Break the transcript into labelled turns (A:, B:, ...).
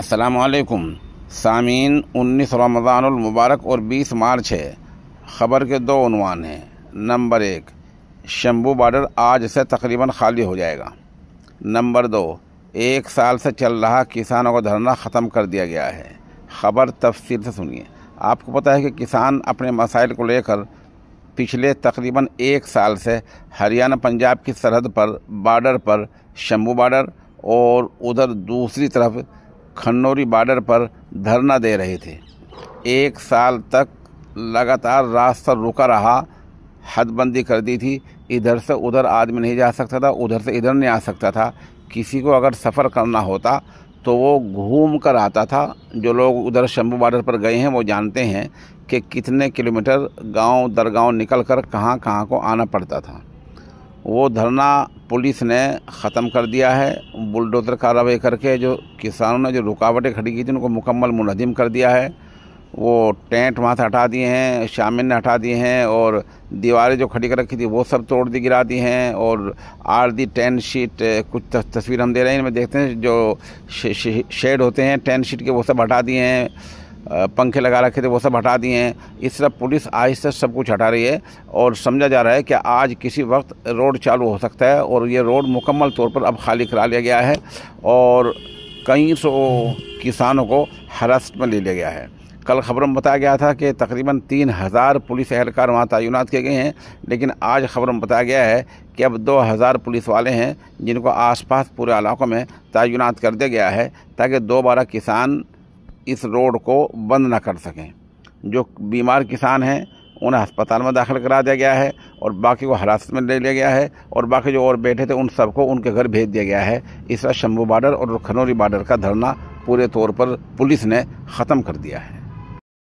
A: अस्सलामुअलैकुम सामीन। 19 रमज़ानुल मुबारक और 20 मार्च है। ख़बर के दो उन्वान हैं। नंबर 1, शंभू बॉर्डर आज से तकरीबन खाली हो जाएगा। नंबर 2, 1 साल से चल रहा किसानों का धरना ख़त्म कर दिया गया है। ख़बर तफसील से सुनिए। आपको पता है कि किसान अपने मसाइल को लेकर पिछले तकरीबन 1 साल से हरियाणा पंजाब की सरहद पर बॉर्डर पर शंभू बॉर्डर और उधर दूसरी तरफ खन्नौरी बॉर्डर पर धरना दे रहे थे। 1 साल तक लगातार रास्ता रुका रहा, हदबंदी कर दी थी। इधर से उधर आदमी नहीं जा सकता था, उधर से इधर नहीं आ सकता था। किसी को अगर सफ़र करना होता तो वो घूम कर आता था। जो लोग उधर शंभू बॉर्डर पर गए हैं वो जानते हैं कि कितने किलोमीटर गांव दर गांव निकल कर कहाँ कहाँ को आना पड़ता था। वो धरना पुलिस ने ख़त्म कर दिया है। बुलडोज़र कार्रवाई करके जो किसानों ने जो रुकावटें खड़ी की थी उनको मुकम्मल मुनहदिम कर दिया है। वो टेंट वहाँ से हटा दिए हैं, शामिल ने हटा दिए हैं, और दीवारें जो खड़ी कर रखी थी वो सब तोड़ दी, गिरा दी हैं। और आर्दी टेंट शीट, कुछ तस्वीर हम दे रहे हैं, इनमें देखते हैं जो शेड होते हैं टेंट शीट के वो सब हटा दिए हैं। पंखे लगा रखे थे वो सब हटा दिए हैं। इस तरह पुलिस आहिस्ता सब कुछ हटा रही है और समझा जा रहा है कि आज किसी वक्त रोड चालू हो सकता है। और ये रोड मुकम्मल तौर पर अब खाली करा लिया गया है और कई सौ किसानों को हिरासत में ले लिया गया है। कल खबरों में बताया गया था कि तकरीबन 3000 पुलिस एहलकार वहाँ तैनात किए गए हैं, लेकिन आज खबरों में बताया गया है कि अब 2000 पुलिस वाले हैं जिनको आसपास पूरे इलाकों में तैनात कर दिया गया है ताकि दोबारा किसान इस रोड को बंद न कर सकें। जो बीमार किसान हैं उन्हें अस्पताल में दाखिल करा दिया गया है और बाकी को हिरासत में ले लिया गया है, और बाकी जो और बैठे थे उन सबको उनके घर भेज दिया गया है। इस तरह शंभू बॉर्डर और खन्नौरी बॉर्डर का धरना पूरे तौर पर पुलिस ने ख़त्म कर दिया है।